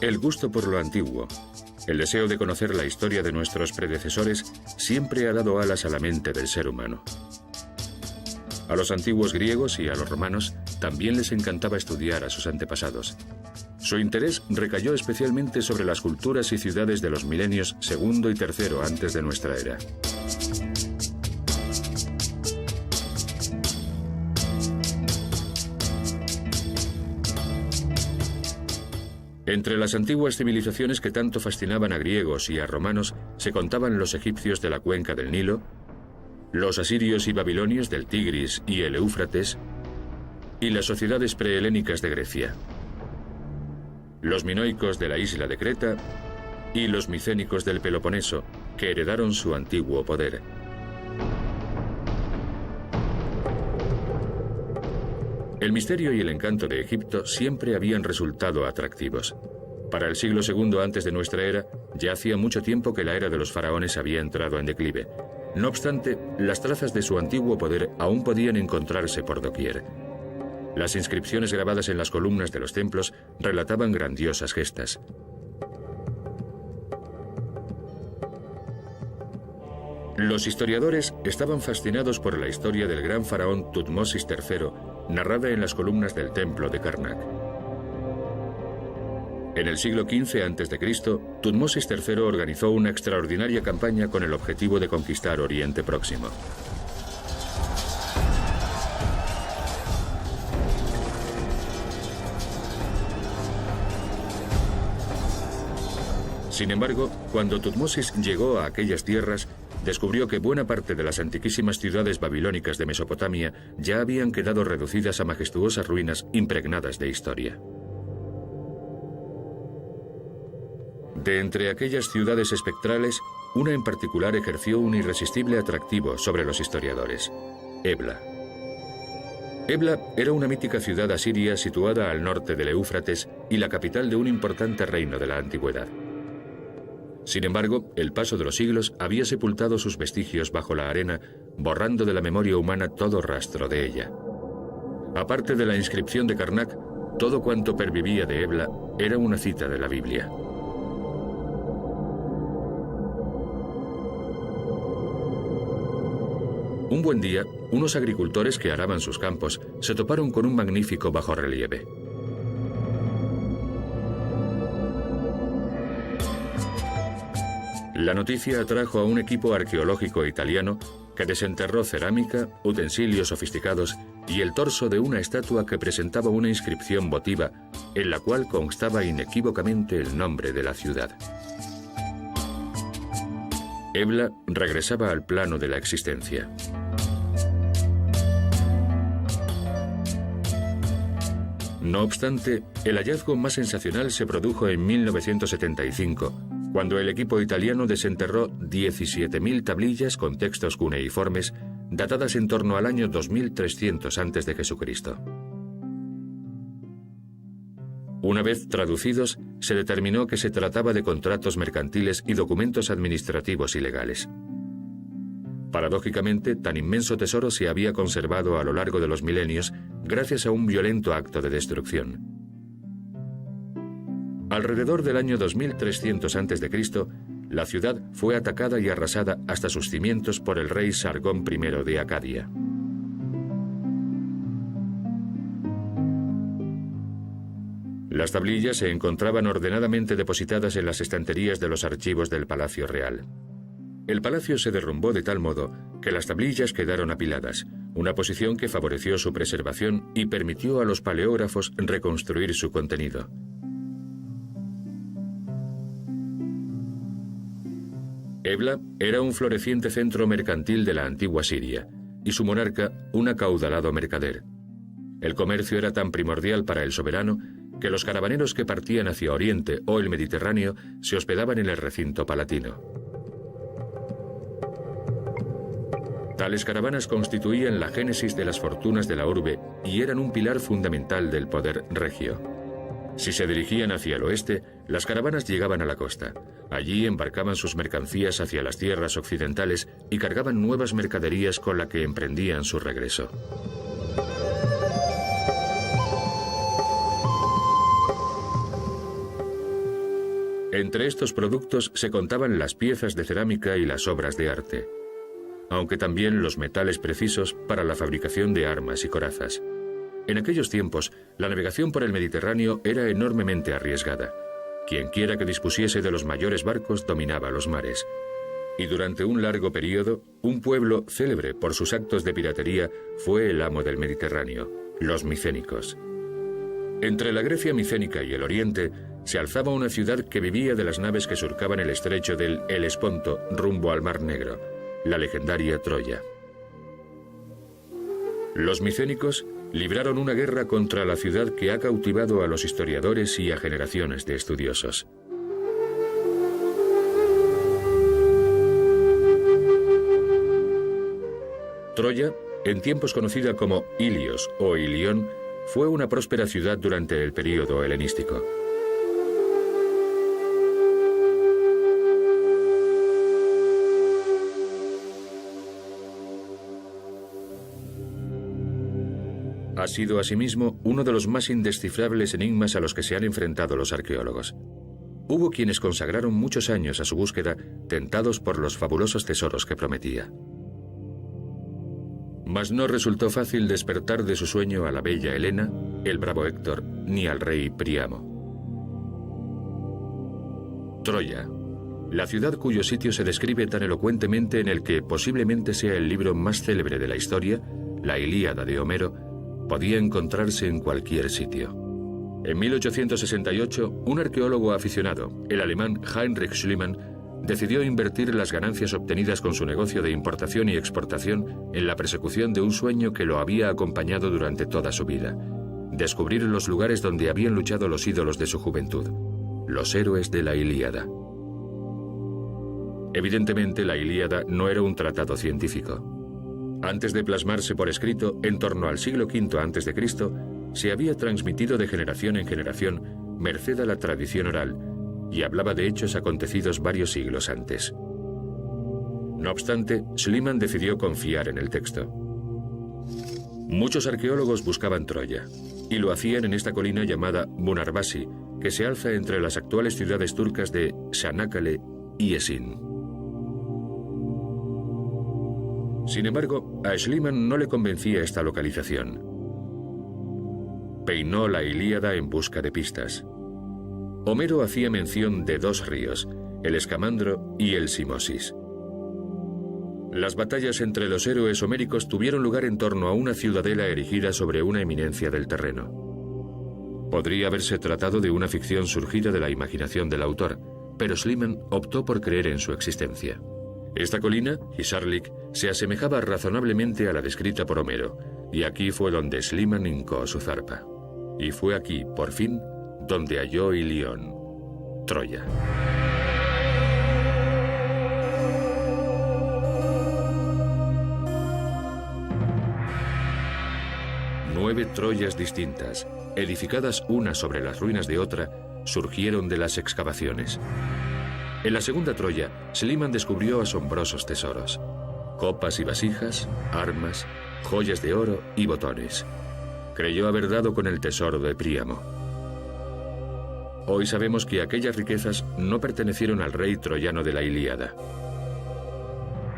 El gusto por lo antiguo, el deseo de conocer la historia de nuestros predecesores, siempre ha dado alas a la mente del ser humano. A los antiguos griegos y a los romanos también les encantaba estudiar a sus antepasados. Su interés recayó especialmente sobre las culturas y ciudades de los milenios segundo y tercero antes de nuestra era. Entre las antiguas civilizaciones que tanto fascinaban a griegos y a romanos se contaban los egipcios de la cuenca del Nilo, los asirios y babilonios del Tigris y el Éufrates, y las sociedades prehelénicas de Grecia, los minoicos de la isla de Creta y los micénicos del Peloponeso, que heredaron su antiguo poder. El misterio y el encanto de Egipto siempre habían resultado atractivos. Para el siglo II antes de nuestra era, ya hacía mucho tiempo que la era de los faraones había entrado en declive. No obstante, las trazas de su antiguo poder aún podían encontrarse por doquier. Las inscripciones grabadas en las columnas de los templos relataban grandiosas gestas. Los historiadores estaban fascinados por la historia del gran faraón Tutmosis III, narrada en las columnas del templo de Karnak. En el siglo XV a.C., Tutmosis III organizó una extraordinaria campaña con el objetivo de conquistar Oriente Próximo. Sin embargo, cuando Tutmosis llegó a aquellas tierras, descubrió que buena parte de las antiquísimas ciudades babilónicas de Mesopotamia ya habían quedado reducidas a majestuosas ruinas impregnadas de historia. De entre aquellas ciudades espectrales, una en particular ejerció un irresistible atractivo sobre los historiadores: Ebla. Ebla era una mítica ciudad asiria situada al norte del Éufrates y la capital de un importante reino de la antigüedad. Sin embargo, el paso de los siglos había sepultado sus vestigios bajo la arena, borrando de la memoria humana todo rastro de ella. Aparte de la inscripción de Karnak, todo cuanto pervivía de Ebla era una cita de la Biblia. Un buen día, unos agricultores que araban sus campos se toparon con un magnífico bajorrelieve. La noticia atrajo a un equipo arqueológico italiano que desenterró cerámica, utensilios sofisticados y el torso de una estatua que presentaba una inscripción votiva en la cual constaba inequívocamente el nombre de la ciudad. Ebla regresaba al plano de la existencia. No obstante, el hallazgo más sensacional se produjo en 1975, cuando el equipo italiano desenterró 17.000 tablillas con textos cuneiformes datadas en torno al año 2300 a.C. Una vez traducidos, se determinó que se trataba de contratos mercantiles y documentos administrativos ilegales. Paradójicamente, tan inmenso tesoro se había conservado a lo largo de los milenios gracias a un violento acto de destrucción. Alrededor del año 2300 a.C., la ciudad fue atacada y arrasada hasta sus cimientos por el rey Sargón I de Acadia. Las tablillas se encontraban ordenadamente depositadas en las estanterías de los archivos del Palacio Real. El palacio se derrumbó de tal modo que las tablillas quedaron apiladas, una posición que favoreció su preservación y permitió a los paleógrafos reconstruir su contenido. Ebla era un floreciente centro mercantil de la antigua Siria, y su monarca un acaudalado mercader. El comercio era tan primordial para el soberano que los caravaneros que partían hacia Oriente o el Mediterráneo se hospedaban en el recinto palatino. Tales caravanas constituían la génesis de las fortunas de la urbe y eran un pilar fundamental del poder regio. Si se dirigían hacia el oeste, las caravanas llegaban a la costa. Allí embarcaban sus mercancías hacia las tierras occidentales y cargaban nuevas mercaderías con la que emprendían su regreso. Entre estos productos se contaban las piezas de cerámica y las obras de arte, aunque también los metales precisos para la fabricación de armas y corazas. En aquellos tiempos, la navegación por el Mediterráneo era enormemente arriesgada. Quienquiera que dispusiese de los mayores barcos dominaba los mares. Y durante un largo periodo, un pueblo célebre por sus actos de piratería fue el amo del Mediterráneo, los micénicos. Entre la Grecia micénica y el Oriente, se alzaba una ciudad que vivía de las naves que surcaban el estrecho del Helesponto rumbo al Mar Negro, la legendaria Troya. Los micénicos libraron una guerra contra la ciudad que ha cautivado a los historiadores y a generaciones de estudiosos. Troya, en tiempos conocida como Ilios o Ilión, fue una próspera ciudad durante el período helenístico. Ha sido asimismo uno de los más indescifrables enigmas a los que se han enfrentado los arqueólogos. Hubo quienes consagraron muchos años a su búsqueda, tentados por los fabulosos tesoros que prometía. Mas no resultó fácil despertar de su sueño a la bella Helena, el bravo Héctor, ni al rey Príamo. Troya, la ciudad cuyo sitio se describe tan elocuentemente en el que posiblemente sea el libro más célebre de la historia, la Ilíada de Homero, podía encontrarse en cualquier sitio. En 1868, un arqueólogo aficionado, el alemán Heinrich Schliemann, decidió invertir las ganancias obtenidas con su negocio de importación y exportación en la persecución de un sueño que lo había acompañado durante toda su vida: descubrir los lugares donde habían luchado los ídolos de su juventud, los héroes de la Ilíada. Evidentemente, la Ilíada no era un tratado científico. Antes de plasmarse por escrito, en torno al siglo V a.C., se había transmitido de generación en generación, merced a la tradición oral, y hablaba de hechos acontecidos varios siglos antes. No obstante, Schliemann decidió confiar en el texto. Muchos arqueólogos buscaban Troya, y lo hacían en esta colina llamada Bunarbasi, que se alza entre las actuales ciudades turcas de Çanakkale y Esin. Sin embargo, a Schliemann no le convencía esta localización. Peinó la Ilíada en busca de pistas. Homero hacía mención de dos ríos, el Escamandro y el Simosis. Las batallas entre los héroes homéricos tuvieron lugar en torno a una ciudadela erigida sobre una eminencia del terreno. Podría haberse tratado de una ficción surgida de la imaginación del autor, pero Schliemann optó por creer en su existencia. Esta colina, Hisarlik, se asemejaba razonablemente a la descrita por Homero, y aquí fue donde Schliemann hincó su zarpa. Y fue aquí, por fin, donde halló Ilión, Troya. Nueve Troyas distintas, edificadas una sobre las ruinas de otra, surgieron de las excavaciones. En la segunda Troya, Schliemann descubrió asombrosos tesoros: copas y vasijas, armas, joyas de oro y botones. Creyó haber dado con el tesoro de Príamo. Hoy sabemos que aquellas riquezas no pertenecieron al rey troyano de la Ilíada.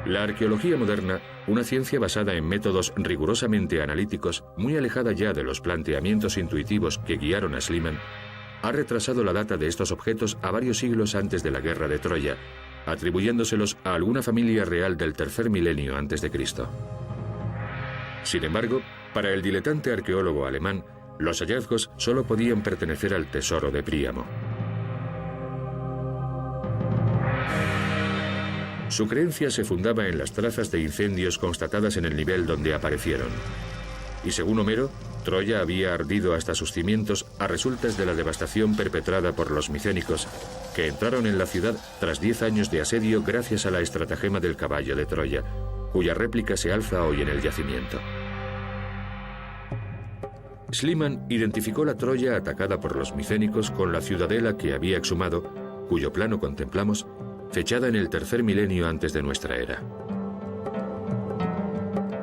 La arqueología moderna, una ciencia basada en métodos rigurosamente analíticos, muy alejada ya de los planteamientos intuitivos que guiaron a Schliemann, ha retrasado la data de estos objetos a varios siglos antes de la guerra de Troya, atribuyéndoselos a alguna familia real del tercer milenio antes de Cristo. Sin embargo, para el diletante arqueólogo alemán, los hallazgos solo podían pertenecer al tesoro de Príamo. Su creencia se fundaba en las trazas de incendios constatadas en el nivel donde aparecieron. Y según Homero, Troya había ardido hasta sus cimientos a resultas de la devastación perpetrada por los micénicos, que entraron en la ciudad tras 10 años de asedio gracias a la estratagema del caballo de Troya, cuya réplica se alza hoy en el yacimiento. Schliemann identificó la Troya atacada por los micénicos con la ciudadela que había exhumado, cuyo plano contemplamos, fechada en el tercer milenio antes de nuestra era.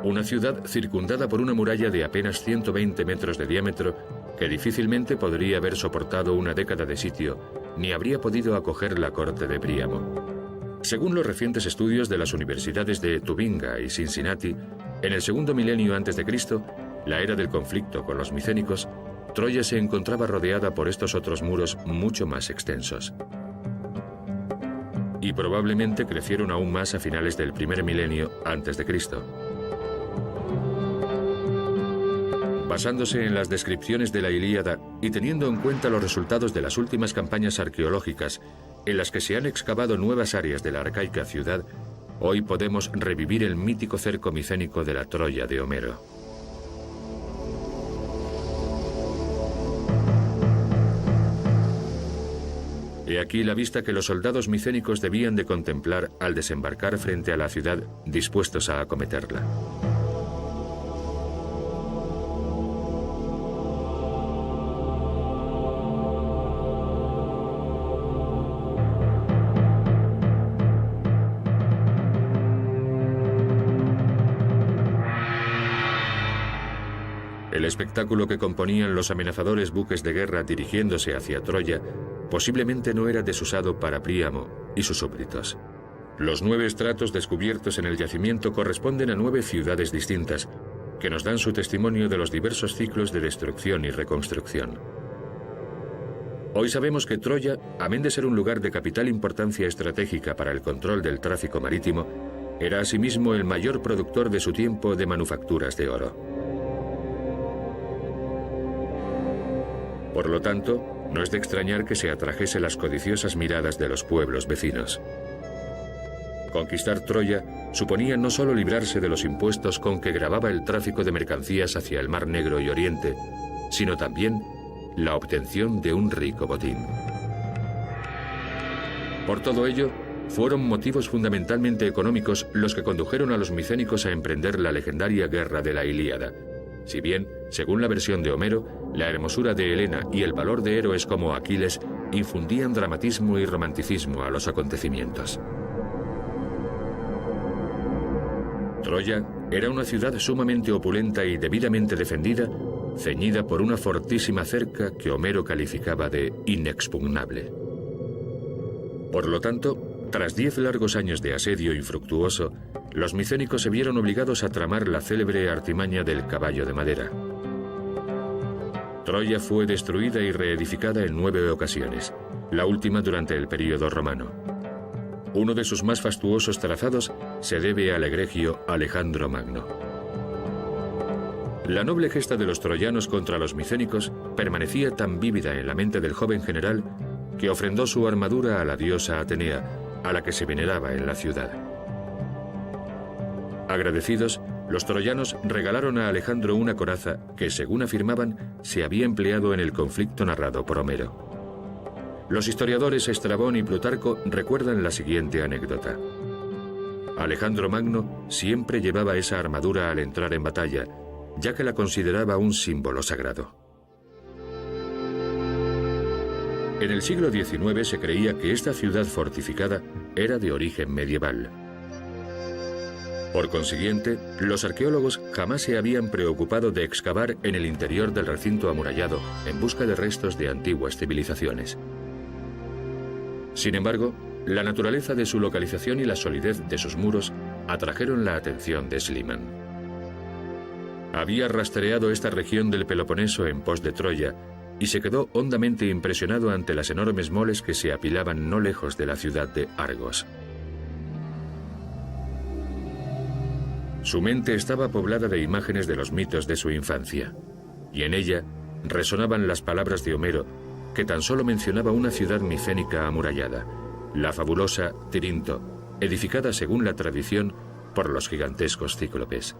Una ciudad circundada por una muralla de apenas 120 metros de diámetro que difícilmente podría haber soportado una década de sitio ni habría podido acoger la corte de Príamo. Según los recientes estudios de las universidades de Tubinga y Cincinnati, en el segundo milenio antes de Cristo, la era del conflicto con los micénicos, Troya se encontraba rodeada por estos otros muros mucho más extensos. Y probablemente crecieron aún más a finales del primer milenio antes de Cristo. Basándose en las descripciones de la Ilíada y teniendo en cuenta los resultados de las últimas campañas arqueológicas en las que se han excavado nuevas áreas de la arcaica ciudad, hoy podemos revivir el mítico cerco micénico de la Troya de Homero. He aquí la vista que los soldados micénicos debían de contemplar al desembarcar frente a la ciudad, dispuestos a acometerla. El espectáculo que componían los amenazadores buques de guerra dirigiéndose hacia Troya posiblemente no era desusado para Príamo y sus súbditos. Los 9 estratos descubiertos en el yacimiento corresponden a 9 ciudades distintas, que nos dan su testimonio de los diversos ciclos de destrucción y reconstrucción. Hoy sabemos que Troya, amén de ser un lugar de capital importancia estratégica para el control del tráfico marítimo, era asimismo el mayor productor de su tiempo de manufacturas de oro. Por lo tanto, no es de extrañar que se atrajese las codiciosas miradas de los pueblos vecinos. Conquistar Troya suponía no solo librarse de los impuestos con que gravaba el tráfico de mercancías hacia el Mar Negro y Oriente, sino también la obtención de un rico botín. Por todo ello, fueron motivos fundamentalmente económicos los que condujeron a los micénicos a emprender la legendaria guerra de la Ilíada. Si bien, según la versión de Homero, la hermosura de Helena y el valor de héroes como Aquiles infundían dramatismo y romanticismo a los acontecimientos. Troya era una ciudad sumamente opulenta y debidamente defendida, ceñida por una fortísima cerca que Homero calificaba de inexpugnable. Por lo tanto, tras 10 largos años de asedio infructuoso, los micénicos se vieron obligados a tramar la célebre artimaña del caballo de madera. Troya fue destruida y reedificada en 9 ocasiones, la última durante el período romano. Uno de sus más fastuosos trazados se debe al egregio Alejandro Magno. La noble gesta de los troyanos contra los micénicos permanecía tan vívida en la mente del joven general que ofrendó su armadura a la diosa Atenea, a la que se veneraba en la ciudad. Agradecidos, los troyanos regalaron a Alejandro una coraza que, según afirmaban, se había empleado en el conflicto narrado por Homero. Los historiadores Estrabón y Plutarco recuerdan la siguiente anécdota. Alejandro Magno siempre llevaba esa armadura al entrar en batalla, ya que la consideraba un símbolo sagrado. En el siglo XIX se creía que esta ciudad fortificada era de origen medieval. Por consiguiente, los arqueólogos jamás se habían preocupado de excavar en el interior del recinto amurallado en busca de restos de antiguas civilizaciones. Sin embargo, la naturaleza de su localización y la solidez de sus muros atrajeron la atención de Schliemann. Había rastreado esta región del Peloponeso en pos de Troya y se quedó hondamente impresionado ante las enormes moles que se apilaban no lejos de la ciudad de Argos. Su mente estaba poblada de imágenes de los mitos de su infancia, y en ella resonaban las palabras de Homero, que tan solo mencionaba una ciudad micénica amurallada, la fabulosa Tirinto, edificada según la tradición por los gigantescos cíclopes.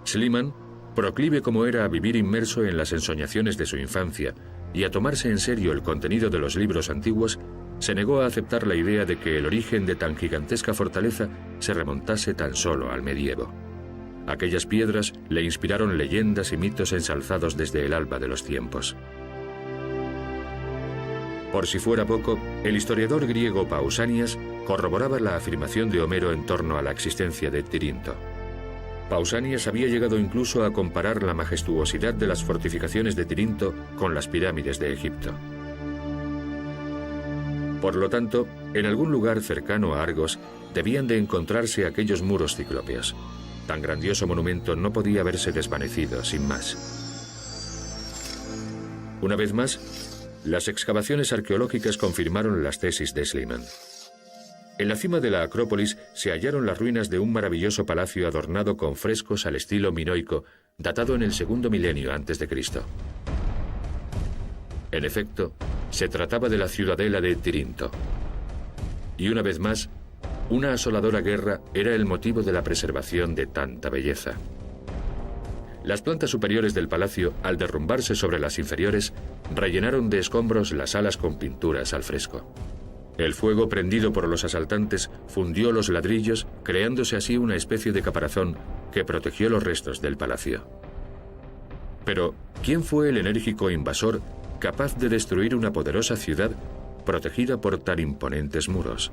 Schliemann, proclive como era a vivir inmerso en las ensoñaciones de su infancia y a tomarse en serio el contenido de los libros antiguos, se negó a aceptar la idea de que el origen de tan gigantesca fortaleza se remontase tan solo al medievo. Aquellas piedras le inspiraron leyendas y mitos ensalzados desde el alba de los tiempos. Por si fuera poco, el historiador griego Pausanias corroboraba la afirmación de Homero en torno a la existencia de Tirinto. Pausanias había llegado incluso a comparar la majestuosidad de las fortificaciones de Tirinto con las pirámides de Egipto. Por lo tanto, en algún lugar cercano a Argos debían de encontrarse aquellos muros ciclópeos. Tan grandioso monumento no podía haberse desvanecido sin más. Una vez más, las excavaciones arqueológicas confirmaron las tesis de Schliemann. En la cima de la Acrópolis se hallaron las ruinas de un maravilloso palacio adornado con frescos al estilo minoico, datado en el segundo milenio antes de Cristo. En efecto, se trataba de la ciudadela de Tirinto. Y una vez más, una asoladora guerra era el motivo de la preservación de tanta belleza. Las plantas superiores del palacio, al derrumbarse sobre las inferiores, rellenaron de escombros las alas con pinturas al fresco. El fuego prendido por los asaltantes fundió los ladrillos, creándose así una especie de caparazón que protegió los restos del palacio. Pero, ¿quién fue el enérgico invasor capaz de destruir una poderosa ciudad protegida por tan imponentes muros?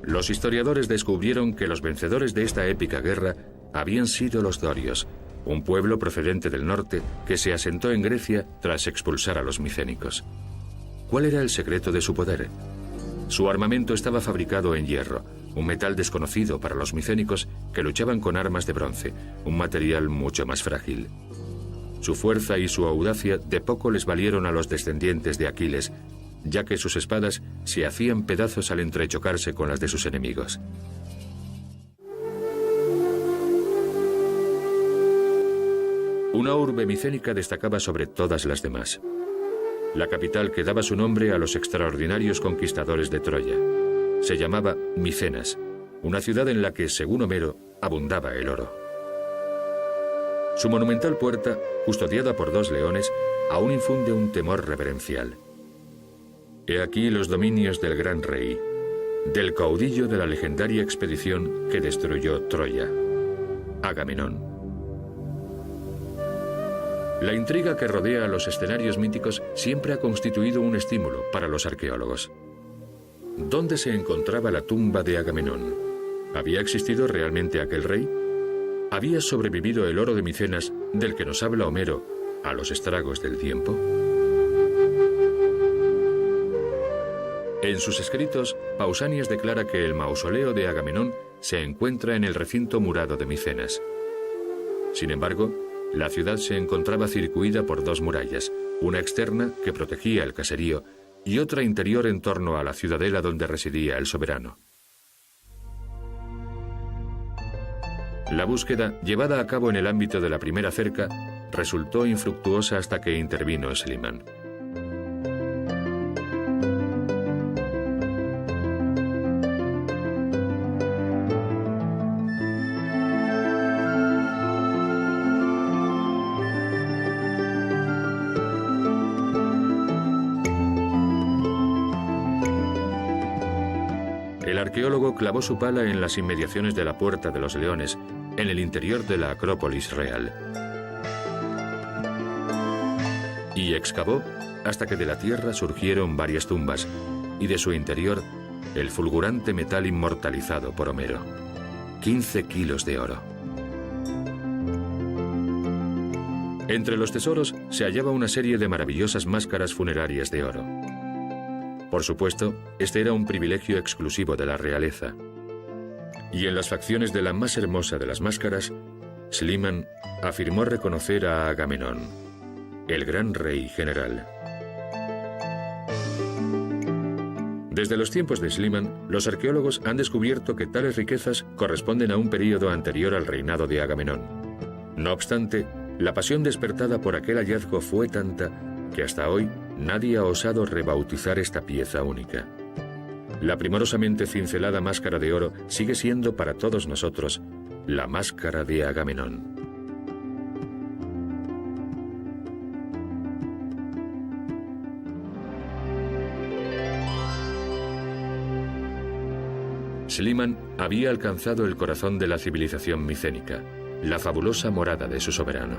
Los historiadores descubrieron que los vencedores de esta épica guerra habían sido los dorios, un pueblo procedente del norte que se asentó en Grecia tras expulsar a los micénicos. ¿Cuál era el secreto de su poder? Su armamento estaba fabricado en hierro, un metal desconocido para los micénicos que luchaban con armas de bronce, un material mucho más frágil. Su fuerza y su audacia de poco les valieron a los descendientes de Aquiles, ya que sus espadas se hacían pedazos al entrechocarse con las de sus enemigos. Una urbe micénica destacaba sobre todas las demás. La capital que daba su nombre a los extraordinarios conquistadores de Troya. Se llamaba Micenas, una ciudad en la que, según Homero, abundaba el oro. Su monumental puerta, custodiada por 2 leones, aún infunde un temor reverencial. He aquí los dominios del gran rey, del caudillo de la legendaria expedición que destruyó Troya, Agamenón. La intriga que rodea a los escenarios míticos siempre ha constituido un estímulo para los arqueólogos. ¿Dónde se encontraba la tumba de Agamenón? ¿Había existido realmente aquel rey? ¿Había sobrevivido el oro de Micenas, del que nos habla Homero, a los estragos del tiempo? En sus escritos, Pausanias declara que el mausoleo de Agamenón se encuentra en el recinto murado de Micenas. Sin embargo, la ciudad se encontraba circuida por 2 murallas, una externa que protegía el caserío y otra interior en torno a la ciudadela donde residía el soberano. La búsqueda, llevada a cabo en el ámbito de la primera cerca, resultó infructuosa hasta que intervino Schliemann. El arqueólogo clavó su pala en las inmediaciones de la Puerta de los Leones, en el interior de la Acrópolis real. Y excavó hasta que de la tierra surgieron varias tumbas, y de su interior el fulgurante metal inmortalizado por Homero. 15 kilos de oro. Entre los tesoros se hallaba una serie de maravillosas máscaras funerarias de oro. Por supuesto, este era un privilegio exclusivo de la realeza. Y en las facciones de la más hermosa de las máscaras, Schliemann afirmó reconocer a Agamenón, el gran rey general. Desde los tiempos de Schliemann, los arqueólogos han descubierto que tales riquezas corresponden a un período anterior al reinado de Agamenón. No obstante, la pasión despertada por aquel hallazgo fue tanta que hasta hoy nadie ha osado rebautizar esta pieza única. La primorosamente cincelada máscara de oro sigue siendo para todos nosotros la máscara de Agamenón. Schliemann había alcanzado el corazón de la civilización micénica, la fabulosa morada de su soberano.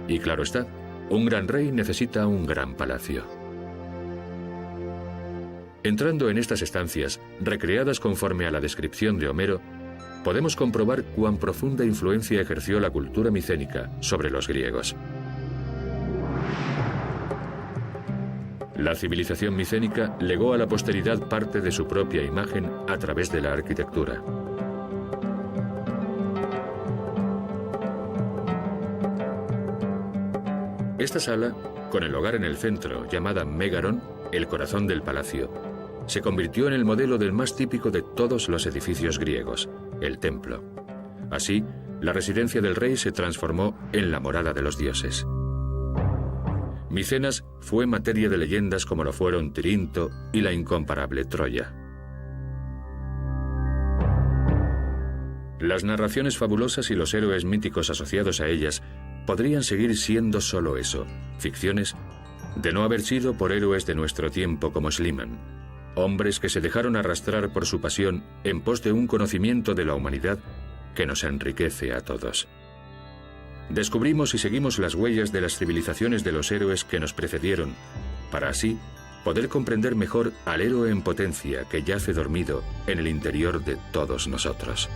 Y claro está, un gran rey necesita un gran palacio. Entrando en estas estancias, recreadas conforme a la descripción de Homero, podemos comprobar cuán profunda influencia ejerció la cultura micénica sobre los griegos. La civilización micénica legó a la posteridad parte de su propia imagen a través de la arquitectura. Esta sala, con el hogar en el centro, llamada Megaron, el corazón del palacio, se convirtió en el modelo del más típico de todos los edificios griegos, el templo. Así, la residencia del rey se transformó en la morada de los dioses. Micenas fue materia de leyendas como lo fueron Tirinto y la incomparable Troya. Las narraciones fabulosas y los héroes míticos asociados a ellas podrían seguir siendo solo eso, ficciones, de no haber sido por héroes de nuestro tiempo como Schliemann, hombres que se dejaron arrastrar por su pasión en pos de un conocimiento de la humanidad que nos enriquece a todos. Descubrimos y seguimos las huellas de las civilizaciones de los héroes que nos precedieron, para así poder comprender mejor al héroe en potencia que yace dormido en el interior de todos nosotros.